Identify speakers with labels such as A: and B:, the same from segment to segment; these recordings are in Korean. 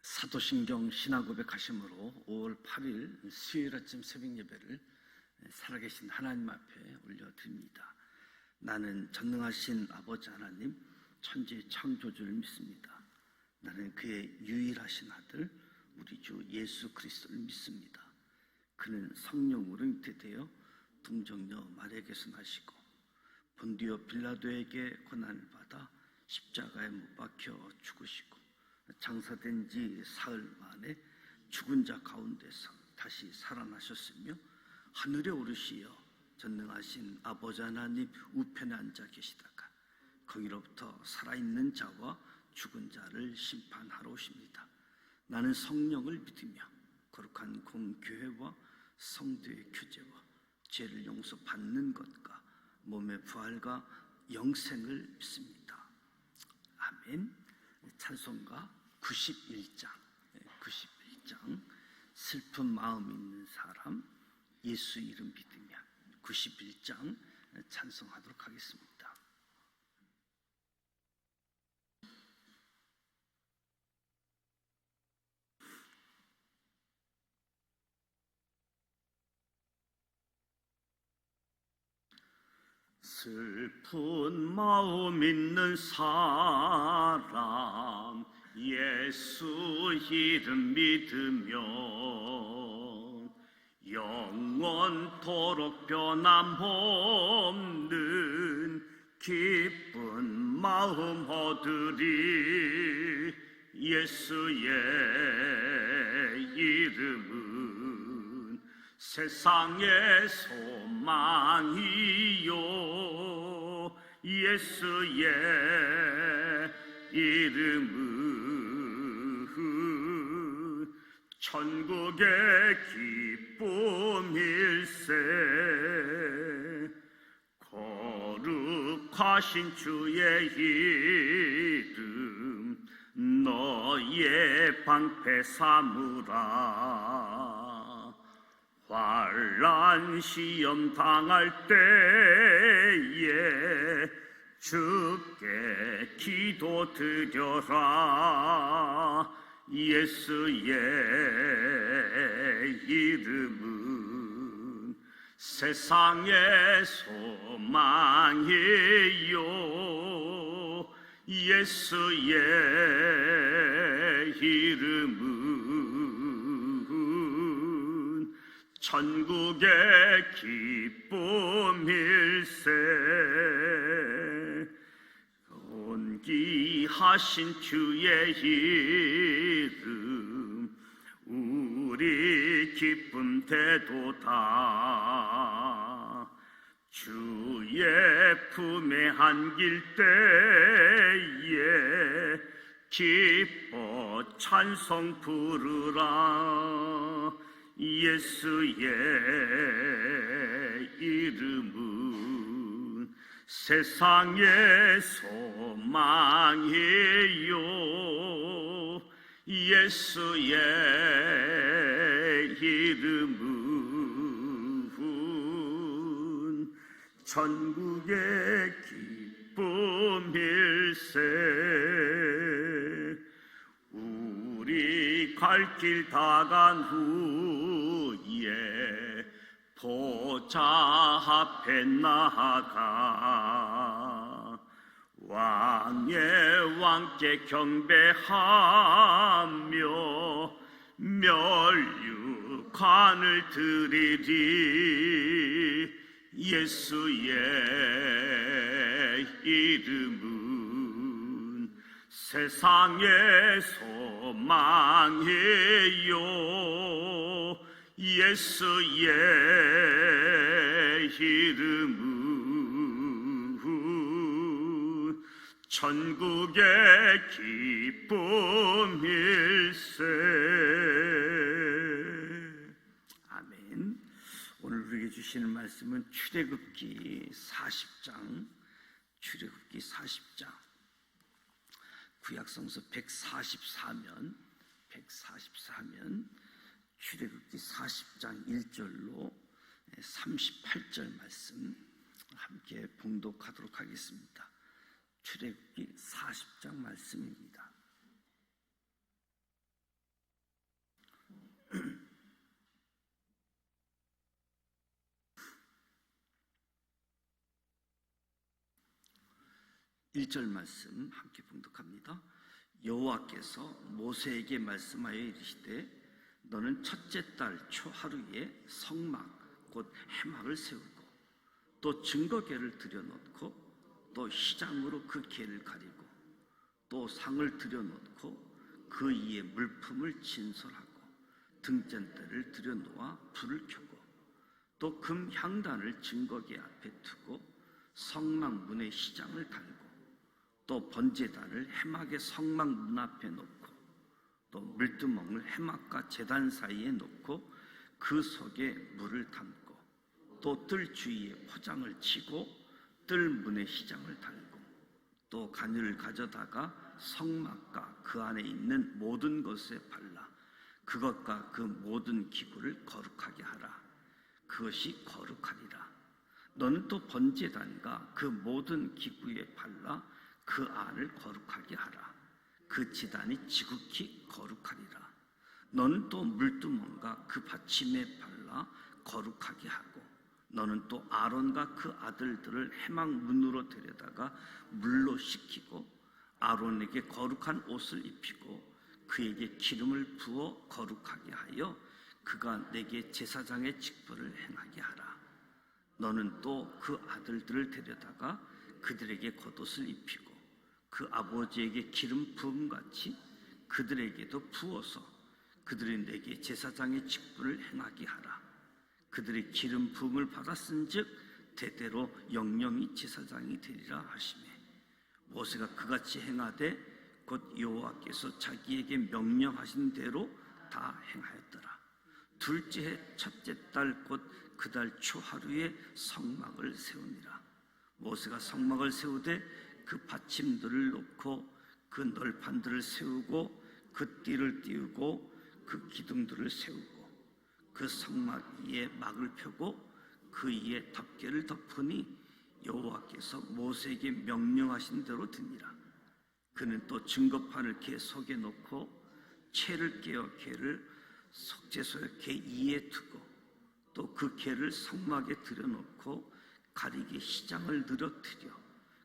A: 사도신경 신앙고백하심으로 5월 8일 수요일 아침 새벽 예배를 살아계신 하나님 앞에 올려드립니다. 나는 전능하신 아버지 하나님 천지 창조주를 믿습니다. 나는 그의 유일하신 아들 우리 주 예수 그리스도를 믿습니다. 그는 성령으로 잉태되어 동정녀 마리아에게서 나시고 본디오 빌라도에게 고난을 받아 십자가에 못 박혀 죽으시고 장사된 지 사흘 만에 죽은 자 가운데서 다시 살아나셨으며 하늘에 오르시어 전능하신 아버지 하나님 우편에 앉아 계시다가 거기로부터 살아있는 자와 죽은 자를 심판하러 오십니다. 나는 성령을 믿으며 거룩한 공교회와 성도의 교제와 죄를 용서받는 것과 몸의 부활과 영생을 믿습니다. 아멘. 찬송가 91장 슬픈 마음 있는 사람 예수 이름 믿으며 91장 찬송하도록 하겠습니다. 슬픈 마음 있는 사람 예수 이름 믿으면 영원토록 변함없는 기쁜 마음 얻으리. 예수의 이름은 세상의 소망이요 예수의 이름은 천국의 기쁨일세. 거룩하신 주의 이름 너의 방패 삼으라. 환난 시험 당할 때에 주께 기도드려라. 예수의 이름은 세상의 소망이요 예수의 이름은 천국의 기쁨일세. 온기하신 주의 이름 우리 기쁨 되도다. 주의 품에 안길 때에 기뻐 찬송 부르라. 예수의 이름은 세상의 소망이요 예수의 이름은 천국의 기쁨일세. 우리 갈 길 다 간 후에 보좌 앞에 나아가 왕의 왕께 경배하며 멸류관을 드리리. 예수의 이름은 세상의 소망이요 예수의 이름은 천국의 기쁨일세. 아멘. 오늘 우리에게 주시는 말씀은 출애굽기 40장 구약성서 144면 출애굽기 40장 1절로 38절 말씀 함께 봉독하도록 하겠습니다. 출애굽기 40장 말씀입니다. 1절 말씀 함께 봉독합니다. 여호와께서 모세에게 말씀하여 이르시되 너는 첫째 달 초하루에 성막 곧 해막을 세우고 또 증거궤를 들여놓고 또 시장으로 그 궤를 가리고 또 상을 들여놓고 그 위에 물품을 진설하고 등잔대를 들여놓아 불을 켜고 또 금 향단을 증거궤 앞에 두고 성막 문에 시장을 달고 또 번제단을 해막의 성막 문 앞에 놓고 또 물두멍을 해막과 제단 사이에 놓고 그 속에 물을 담고 또 뜰 주위에 포장을 치고 뜰 문에 시장을 달고 또 가뉘를 가져다가 성막과 그 안에 있는 모든 것에 발라 그것과 그 모든 기구를 거룩하게 하라. 그것이 거룩하리라. 너는 또 번제단과 그 모든 기구에 발라 그 안을 거룩하게 하라. 그 제단이 지극히 거룩하리라. 너는 또 물두멍과 그 받침에 발라 거룩하게 하고 너는 또 아론과 그 아들들을 해막 문으로 데려다가 물로 씻기고 아론에게 거룩한 옷을 입히고 그에게 기름을 부어 거룩하게 하여 그가 내게 제사장의 직분을 행하게 하라. 너는 또 그 아들들을 데려다가 그들에게 겉옷을 입히고 그 아버지에게 기름 부음같이 그들에게도 부어서 그들이 내게 제사장의 직분을 행하게 하라. 그들이 기름 부음을 받았은즉 대대로 영영이 제사장이 되리라 하시매 모세가 그같이 행하되 곧 여호와께서 자기에게 명령하신 대로 다 행하였더라. 둘째 해 첫째 달 곧 그 달 초하루에 성막을 세우니라. 모세가 성막을 세우되 그 받침들을 놓고 그 널판들을 세우고 그 띠를 띄우고 그 기둥들을 세우고 그 성막 위에 막을 펴고 그 위에 덮개를 덮으니 여호와께서 모세에게 명령하신 대로 되니라. 그는 또 증거판을 궤 속에 놓고 채를 깨어 궤를 속죄소의 궤 위에 두고 또 그 궤를 성막에 들여놓고 가리개 시장을 늘어뜨려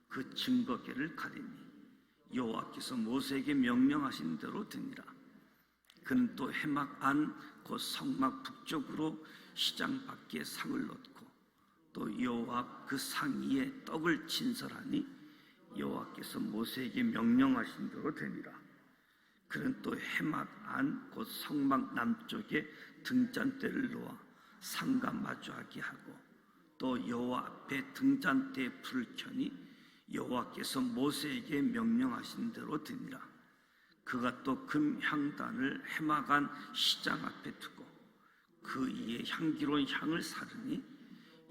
A: 그 증거궤를 가리니 여호와께서 모세에게 명령하신 대로 되니라. 그는 또 해막 안 곧 성막 북쪽으로 시장 밖에 상을 놓고 또 여호와 앞 그 상 위에 떡을 진설하니 여호와께서 모세에게 명령하신 대로 되니라. 그는 또 해막 안 곧 성막 남쪽에 등잔대를 놓아 상과 마주하게 하고 또 여호와 앞에 등잔대에 불을 켜니 여호와께서 모세에게 명령하신 대로 되니라. 그가 또 금 향단을 해막 안 시장 앞에 두고 그 위에 향기로운 향을 사르니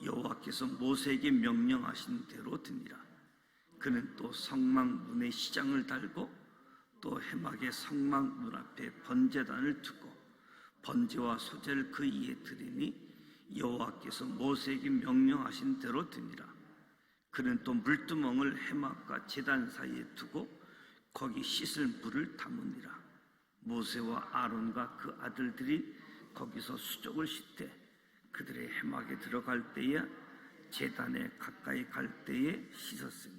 A: 여호와께서 모세에게 명령하신 대로 되니라. 그는 또 성막 문에 시장을 달고 또 해막의 성막 문 앞에 번제단을 두고 번제와 소제를 그 위에 드리니 여호와께서 모세에게 명령하신 대로 되니라. 그는 또 물두멍을 해막과 제단 사이에 두고 거기 씻을 물을 담으니라. 모세와 아론과 그 아들들이 거기서 수족을 씻되 그들의 해막에 들어갈 때에 제단에 가까이 갈 때에 씻었으니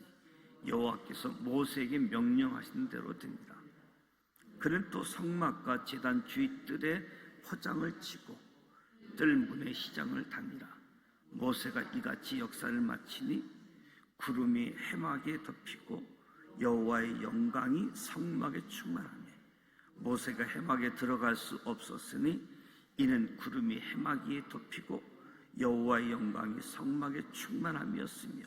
A: 여호와께서 모세에게 명령하신 대로 되니라. 그는 또 성막과 제단 주위 뜰에 포장을 치고 뜰 문에 시장을 다니라. 모세가 이같이 역사를 마치니 구름이 해막에 덮이고 여호와의 영광이 성막에 충만하며 모세가 해막에 들어갈 수 없었으니 이는 구름이 해막 위에 덮이고 여호와의 영광이 성막에 충만함이었으며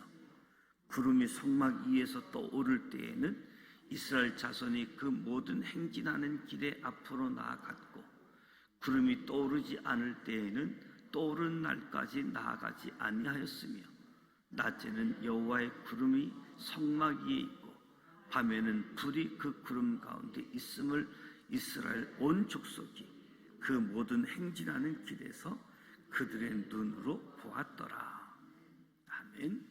A: 구름이 성막 위에서 떠오를 때에는 이스라엘 자손이 그 모든 행진하는 길에 앞으로 나아갔고 구름이 떠오르지 않을 때에는 떠오른 날까지 나아가지 아니하였으며 낮에는 여호와의 구름이 성막 위에 있고 밤에는 불이 그 구름 가운데 있음을 이스라엘 온 족속이 그 모든 행진하는 길에서 그들의 눈으로 보았더라. 아멘.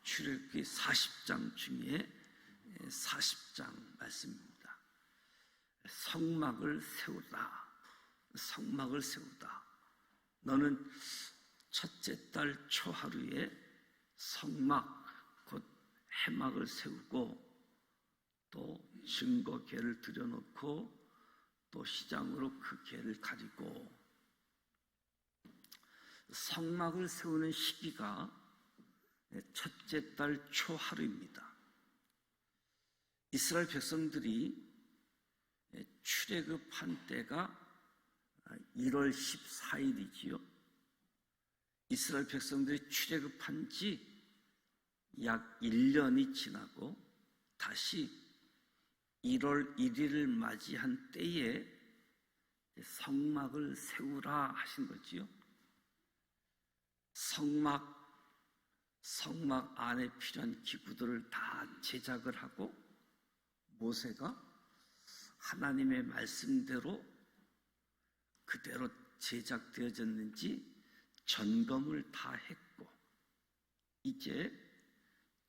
A: 출애굽기 40장 중에 40장 말씀입니다. 성막을 세우다. 성막을 세우다. 너는 첫째 달 초하루에 성막 곧 해막을 세우고 또 증거궤를 들여놓고 또 시장으로 그 궤를 가리고 성막을 세우는 시기가 첫째 달 초하루입니다. 이스라엘 백성들이 출애굽한 때가 1월 14일이지요. 이스라엘 백성들이 출애굽한 지 약 1년이 지나고 다시 1월 1일을 맞이한 때에 성막을 세우라 하신 거지요. 성막 안에 필요한 기구들을 다 제작을 하고 모세가 하나님의 말씀대로 그대로 제작되어졌는지 점검을 다 했고 이제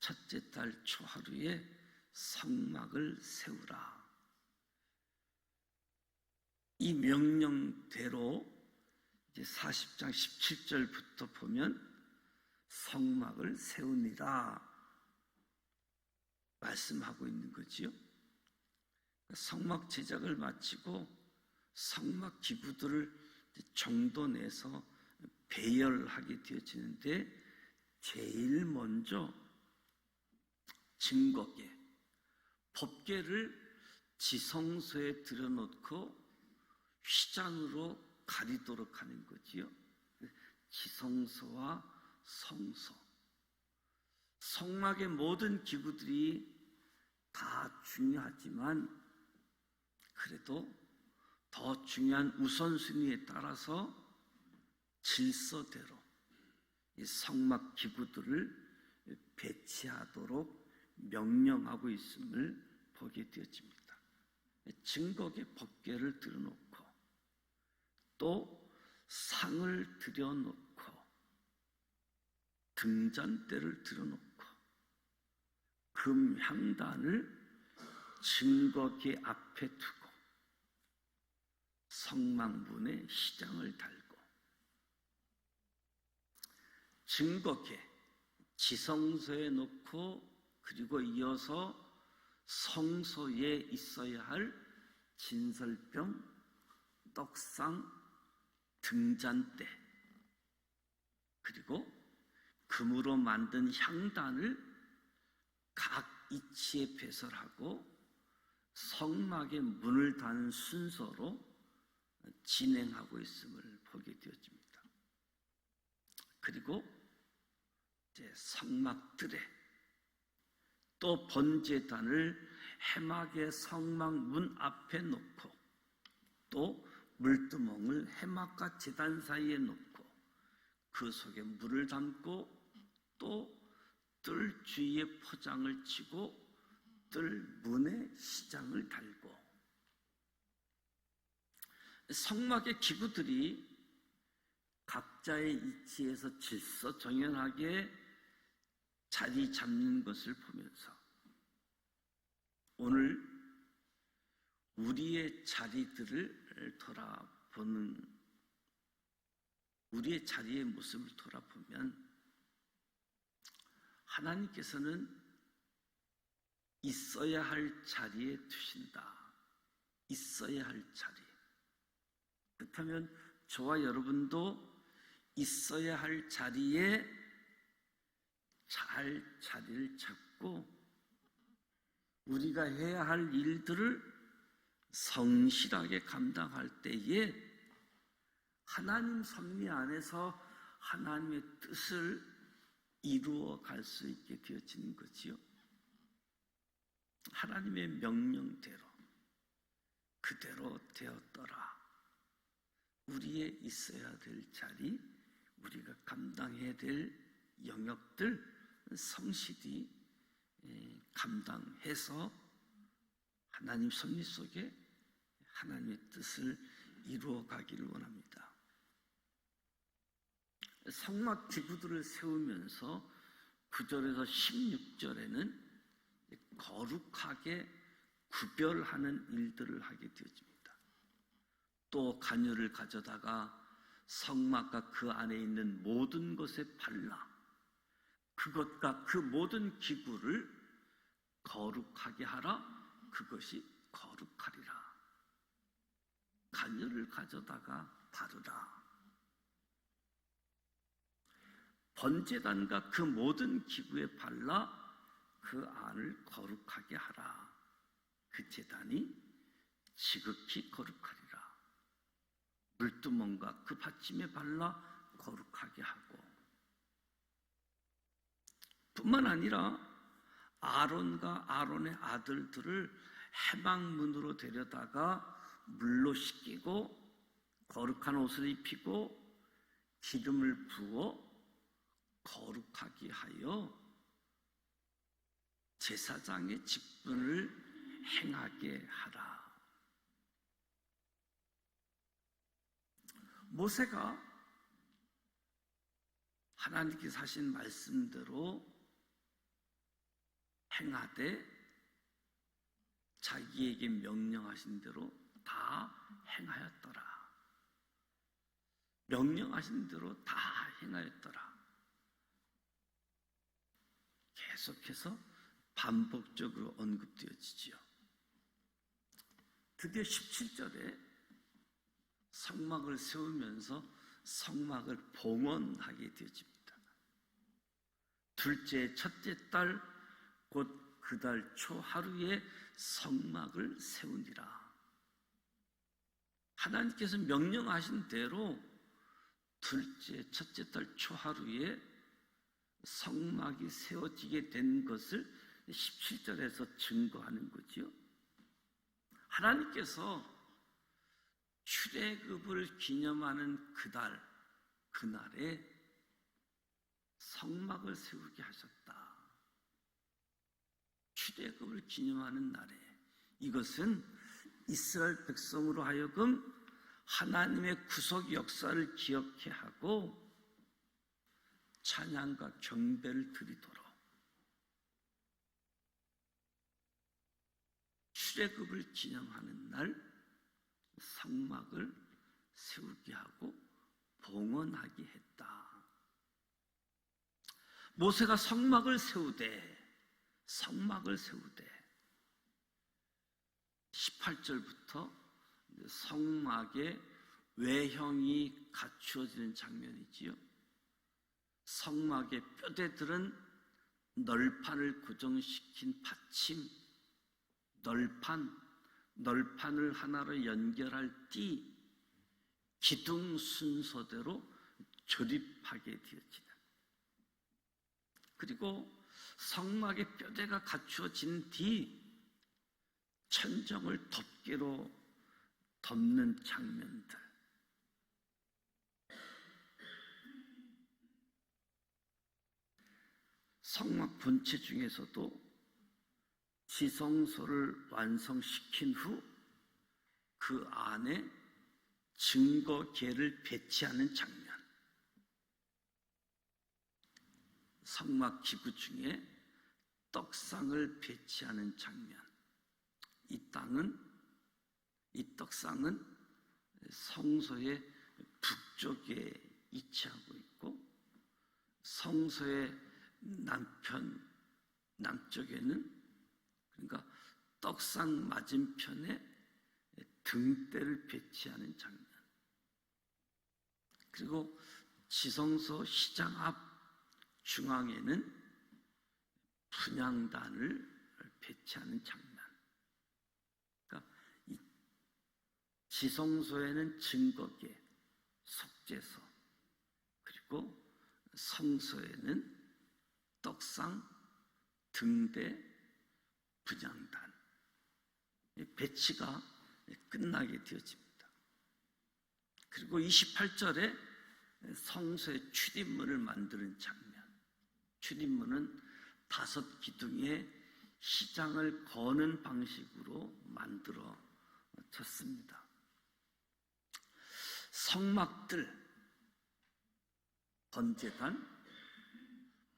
A: 첫째 달 초하루에 성막을 세우라. 이 명령대로 이제 40장 17절부터 보면 성막을 세우니라 말씀하고 있는 거지요. 성막 제작을 마치고 성막 기구들을 정돈해서 배열하게 되어지는데 제일 먼저 증거궤, 법궤를 지성소에 들여놓고 휘장으로 가리도록 하는 거지요. 지성소와 성소, 성막의 모든 기구들이 다 중요하지만 그래도 더 중요한 우선순위에 따라서 질서대로 이 성막 기구들을 배치하도록 명령하고 있음을 보게 되어집니다. 증거궤 법궤를 들여놓고 또 상을 들여놓고 등잔대를 들여놓고 금향단을 증거궤 앞에 두고 성막문에 시장을 달고 증거궤 지성소에 놓고 그리고 이어서 성소에 있어야 할 진설병, 떡상, 등잔대 그리고 금으로 만든 향단을 각 이치에 배설하고 성막의 문을 닫는 순서로 진행하고 있음을 보게 되어집니다. 그리고 이제 성막들에 또 번제단을 해막의 성막 문 앞에 놓고 또 물두멍을 해막과 제단 사이에 놓고 그 속에 물을 담고 또 뜰 주위에 포장을 치고 뜰 문에 시장을 달고 성막의 기구들이 각자의 위치에서 질서정연하게 자리 잡는 것을 보면서 오늘 우리의 자리들을 돌아보는 우리의 자리의 모습을 돌아보면 하나님께서는 있어야 할 자리에 두신다. 있어야 할 자리. 그렇다면 저와 여러분도 있어야 할 자리에 잘 자리를 잡고 우리가 해야 할 일들을 성실하게 감당할 때에 하나님 섭리 안에서 하나님의 뜻을 이루어 갈 수 있게 되어지는 거지요. 하나님의 명령대로 그대로 되었더라. 우리의 있어야 될 자리, 우리가 감당해야 될 영역들 성실히 감당해서 하나님 섭리 속에 하나님의 뜻을 이루어 가기를 원합니다. 성막 기구들을 세우면서 9절에서 16절에는 거룩하게 구별하는 일들을 하게 되어집니다. 또 간유를 가져다가 성막과 그 안에 있는 모든 것에 발라 그것과 그 모든 기구를 거룩하게 하라. 그것이 거룩하리라. 가녀를 가져다가 바르라. 번제단과 그 모든 기구에 발라 그 안을 거룩하게 하라. 그 제단이 지극히 거룩하리라. 물두멍과 그 받침에 발라 거룩하게 하고, 뿐만 아니라 아론과 아론의 아들들을 해방문으로 데려다가 물로 씻기고 거룩한 옷을 입히고 기름을 부어 거룩하게 하여 제사장의 직분을 행하게 하라. 모세가 하나님께서 하신 말씀대로 행하되 자기에게 명령하신 대로 다 행하였더라. 명령하신 대로 다 행하였더라. 계속해서 반복적으로 언급되어지지요. 드디어 17절에 성막을 세우면서 성막을 봉헌하게 되어집니다. 둘째, 첫째 달 곧 그 달 초 하루에 성막을 세우니라. 하나님께서 명령하신 대로 둘째, 첫째 달 초 하루에 성막이 세워지게 된 것을 17절에서 증거하는 거지요. 하나님께서 출애굽을 기념하는 그날에 성막을 세우게 하셨다. 출애굽을 기념하는 날에, 이것은 이스라엘 백성으로 하여금 하나님의 구속 역사를 기억해 하고 찬양과 경배를 드리도록 출애굽을 기념하는 날 성막을 세우게 하고 봉헌하게 했다. 모세가 성막을 세우되 18절부터 성막의 외형이 갖추어지는 장면이지요. 성막의 뼈대들은 널판을 고정시킨 받침, 널판을 하나로 연결할 띠, 기둥 순서대로 조립하게 되어지는, 그리고 성막의 뼈대가 갖추어진 뒤 천정을 덮개로 덮는 장면들, 성막 본체 중에서도 지성소를 완성시킨 후 그 안에 증거계를 배치하는 장면, 성막 기구 중에 떡상을 배치하는 장면, 이 떡상은 성소의 북쪽에 위치하고 있고, 성소의 남쪽에는, 그러니까 떡상 맞은편에 등대를 배치하는 장면, 그리고 지성소 시장 앞 중앙에는 분향단을 배치하는 장면. 그러니까 이 지성소에는 증거계, 속죄소, 그리고 성소에는 떡상, 등대, 분향단, 배치가 끝나게 되어집니다. 그리고 28절에 성소의 출입문을 만드는 장면, 출입문은 5 기둥에 시장을 거는 방식으로 만들어졌습니다. 성막들, 번제단,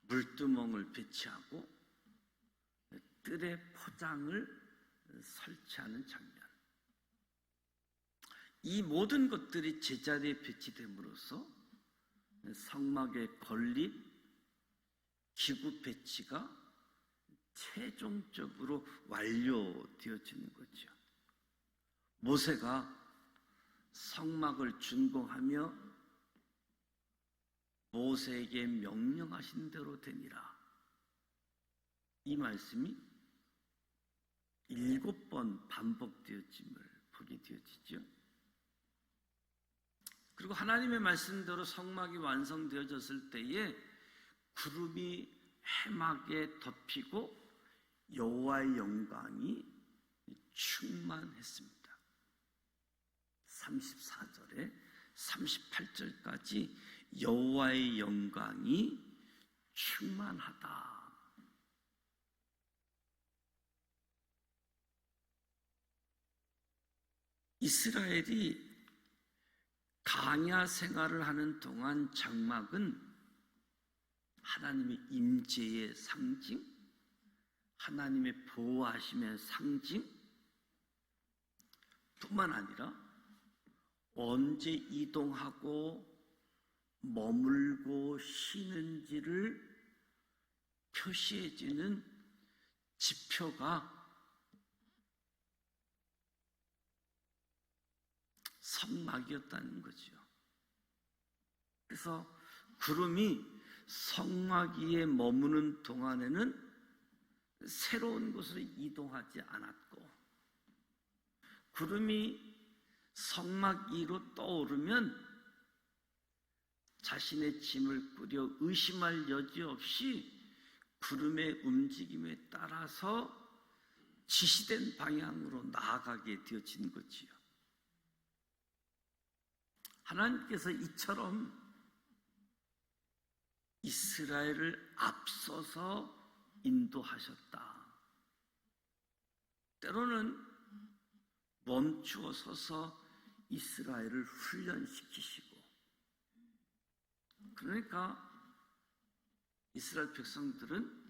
A: 물두멍을 배치하고 뜰에 포장을 설치하는 장면, 이 모든 것들이 제자리에 배치됨으로써 성막의 건립, 기구 배치가 최종적으로 완료되어지는 거죠. 모세가 성막을 준공하며 모세에게 명령하신 대로 되니라. 이 말씀이 7번 반복되어짐을 보게 되어지죠. 그리고 하나님의 말씀대로 성막이 완성되어졌을 때에 구름이 해막에 덮이고 여호와의 영광이 충만했습니다. 34절에 38절까지 여호와의 영광이 충만하다. 이스라엘이 광야 생활을 하는 동안 장막은 하나님의 임재의 상징, 하나님의 보호하심의 상징 뿐만 아니라 언제 이동하고 머물고 쉬는지를 표시해주는 지표가 성막이었다는 거죠. 그래서 구름이 성막 위에 머무는 동안에는 새로운 곳으로 이동하지 않았고, 구름이 성막 위로 떠오르면 자신의 짐을 꾸려 의심할 여지 없이 구름의 움직임에 따라서 지시된 방향으로 나아가게 되어진 거지요. 하나님께서 이처럼 이스라엘을 앞서서 인도하셨다. 때로는 멈추어 서서 이스라엘을 훈련시키시고, 그러니까 이스라엘 백성들은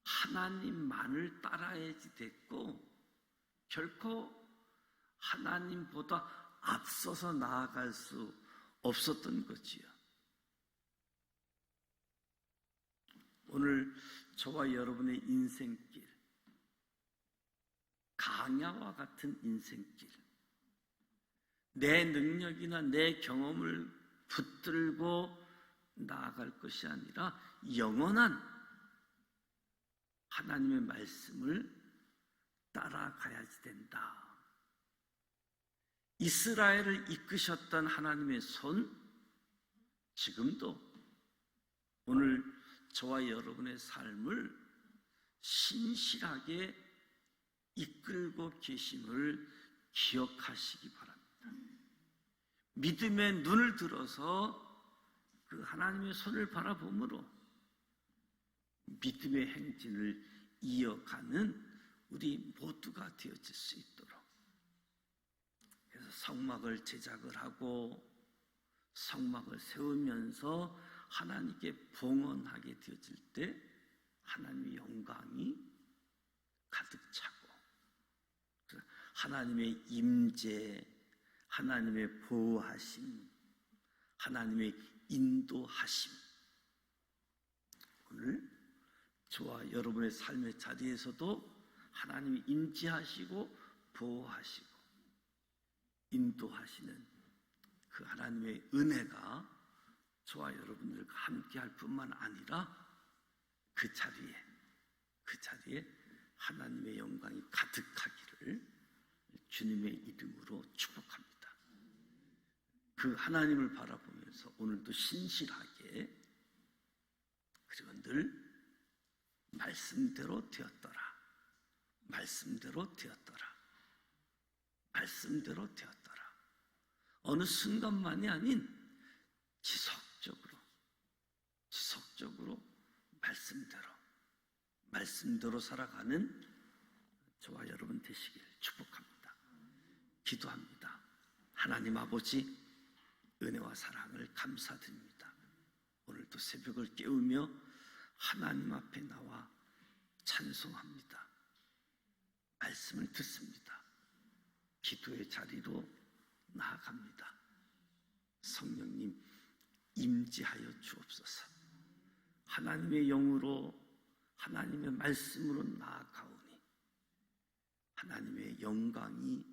A: 하나님만을 따라야지 됐고 결코 하나님보다 앞서서 나아갈 수 없었던 거지요. 오늘 저와 여러분의 인생길, 강야와 같은 인생길, 내 능력이나 내 경험을 붙들고 나아갈 것이 아니라 영원한 하나님의 말씀을 따라가야지 된다. 이스라엘을 이끄셨던 하나님의 손, 지금도 오늘 저와 여러분의 삶을 신실하게 이끌고 계심을 기억하시기 바랍니다. 믿음의 눈을 들어서 그 하나님의 손을 바라보므로 믿음의 행진을 이어가는 우리 모두가 되어질 수 있도록, 그래서 성막을 제작을 하고 성막을 세우면서 하나님께 봉헌하게 되어질 때 하나님의 영광이 가득 차고 하나님의 임재, 하나님의 보호하심, 하나님의 인도하심, 오늘 저와 여러분의 삶의 자리에서도 하나님이 임재하시고 보호하시고 인도하시는 그 하나님의 은혜가 저와 여러분들과 함께 할 뿐만 아니라 그 자리에 하나님의 영광이 가득하기를 주님의 이름으로 축복합니다. 그 하나님을 바라보면서 오늘도 신실하게, 그리고 늘 말씀대로 되었더라, 말씀대로 되었더라, 말씀대로 되었더라, 어느 순간만이 아닌 지속적으로 말씀대로 살아가는 저와 여러분 되시길 축복합니다. 기도합니다. 하나님 아버지, 은혜와 사랑을 감사드립니다. 오늘도 새벽을 깨우며 하나님 앞에 나와 찬송합니다. 말씀을 듣습니다. 기도의 자리로 나아갑니다. 성령님 임재하여 주옵소서. 하나님의 영으로 하나님의 말씀으로 나아가오니 하나님의 영광이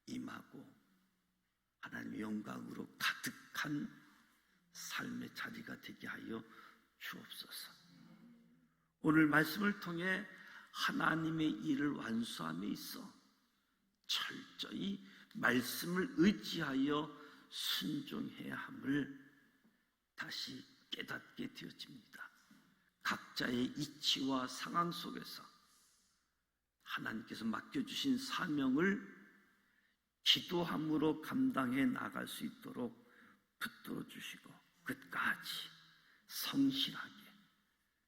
A: 임하고 하나님의 영광으로 가득한 삶의 자리가 되게 하여 주옵소서. 오늘 말씀을 통해 하나님의 일을 완수함에 있어 철저히 말씀을 의지하여 순종해야 함을 다시 깨닫게 되어집니다. 각자의 이치와 상황 속에서 하나님께서 맡겨주신 사명을 기도함으로 감당해 나갈 수 있도록 붙들어 주시고 끝까지 성실하게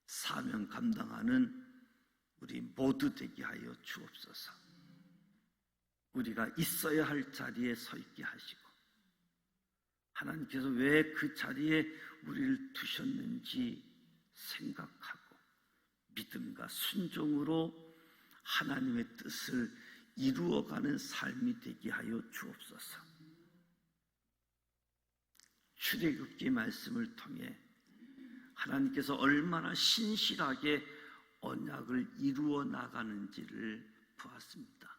A: 사명 감당하는 우리 모두 되게 하여 주옵소서. 우리가 있어야 할 자리에 서 있게 하시고 하나님께서 왜 그 자리에 우리를 두셨는지 생각하고 믿음과 순종으로 하나님의 뜻을 이루어가는 삶이 되게 하여 주옵소서. 출애굽기 말씀을 통해 하나님께서 얼마나 신실하게 언약을 이루어 나가는지를 보았습니다.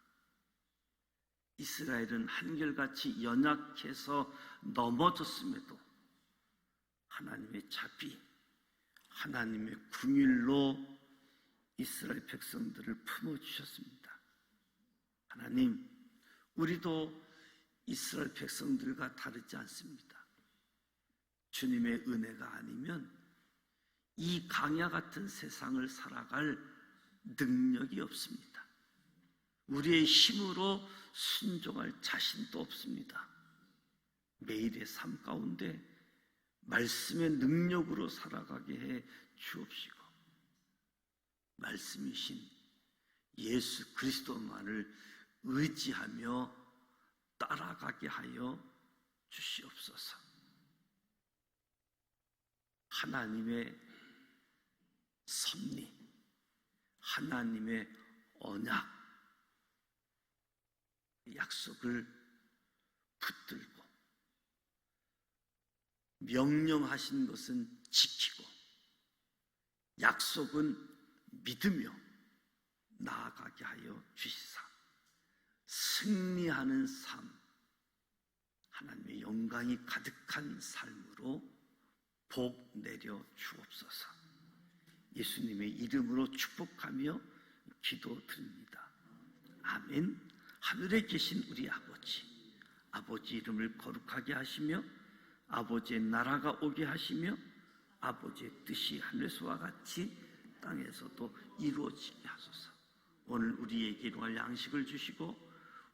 A: 이스라엘은 한결같이 연약해서 넘어졌음에도 하나님의 자비, 하나님의 긍휼로 이스라엘 백성들을 품어주셨습니다. 하나님, 우리도 이스라엘 백성들과 다르지 않습니다. 주님의 은혜가 아니면 이 강야 같은 세상을 살아갈 능력이 없습니다. 우리의 힘으로 순종할 자신도 없습니다. 매일의 삶 가운데 말씀의 능력으로 살아가게 해 주옵시고 말씀이신 예수 그리스도만을 의지하며 따라가게 하여 주시옵소서. 하나님의 섭리, 하나님의 언약, 약속을 붙들고 명령하신 것은 지키고 약속은 믿으며 나아가게 하여 주시사 승리하는 삶, 하나님의 영광이 가득한 삶으로 복 내려 주옵소서. 예수님의 이름으로 축복하며 기도드립니다. 아멘. 하늘에 계신 우리 아버지, 아버지 이름을 거룩하게 하시며 아버지의 나라가 오게 하시며 아버지의 뜻이 하늘에서와 같이 땅에서도 이루어지게 하소서. 오늘 우리에게 일용할 양식을 주시고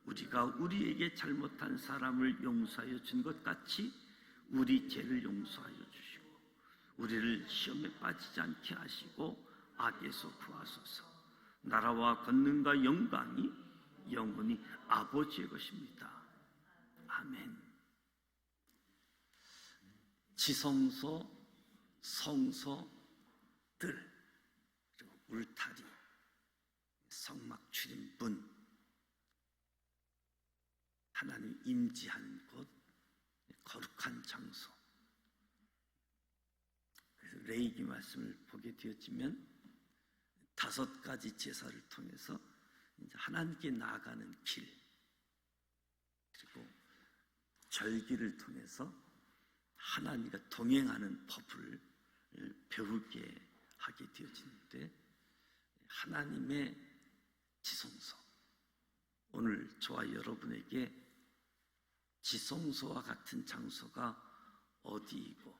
A: 우리가 우리에게 잘못한 사람을 용서하여 준 것 같이 우리 죄를 용서하여 주시고 우리를 시험에 빠지지 않게 하시고 악에서 구하소서. 나라와 권능과 영광이 영원히 아버지의 것입니다. 아멘. 지성소, 성소들, 그리고 울타리, 성막 출입문, 하나님 임재하는 곳, 거룩한 장소. 그래서 레위기 말씀을 보게 되었지만 5가지 제사를 통해서 이제 하나님께 나아가는 길, 그리고 절기를 통해서 하나님과 동행하는 법을 배우게 하게 되어지는데 하나님의 지성소, 오늘 저와 여러분에게 지성소와 같은 장소가 어디이고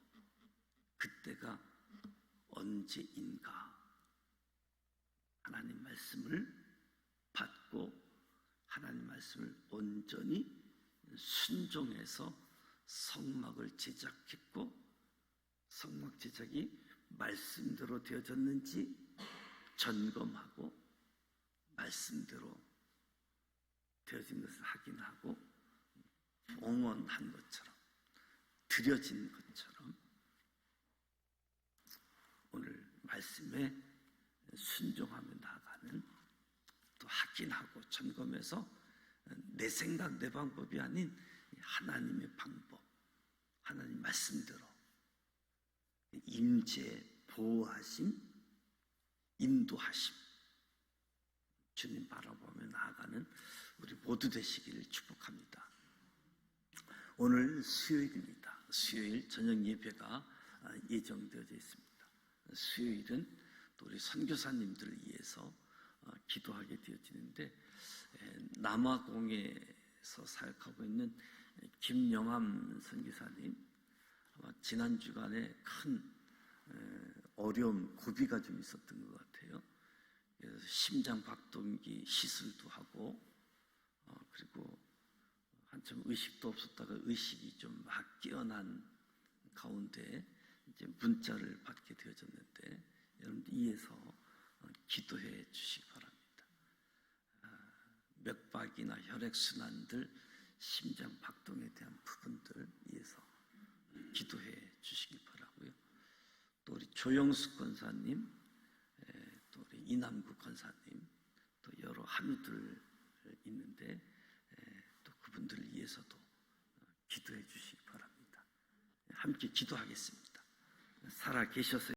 A: 그때가 언제인가 하나님 말씀을 받고 하나님 말씀을 온전히 순종해서 성막을 제작했고 성막 제작이 말씀대로 되어졌는지 점검하고 말씀대로 되어진 것을 확인하고 봉헌한 것처럼 드려진 것처럼 오늘 말씀에 순종하며 나아가는 또 확인하고 점검해서 내 생각 내 방법이 아닌 하나님의 방법, 하나님 말씀대로 임재 보호하심, 인도하심, 주님 바라보며 나아가는 우리 모두 되시기를 축복합니다. 오늘 수요일입니다. 수요일 저녁 예배가 예정되어져 있습니다. 수요일은 또 우리 선교사님들을 위해서 기도하게 되어지는데, 남아공에서 사역하고 있는 김영함 선교사님, 아마 지난 주간에 큰 어려움, 고비가 좀 있었던 것 같아요. 그래서 심장 박동기 시술도 하고, 그리고 한참 의식도 없었다가 의식이 좀 막 깨어난 가운데 이제 문자를 받게 되어졌는데, 여러분들 이해서 기도해 주시기 바랍니다. 맥박이나 혈액순환들, 심장 박동에 대한 부분들 위해서 기도해 주시기 바라고요. 또 우리 조영숙 권사님, 또 우리 이남구 권사님, 또 여러 한우들 있는데 또 그분들을 위해서도 기도해 주시기 바랍니다. 함께 기도하겠습니다. 살아 계셔서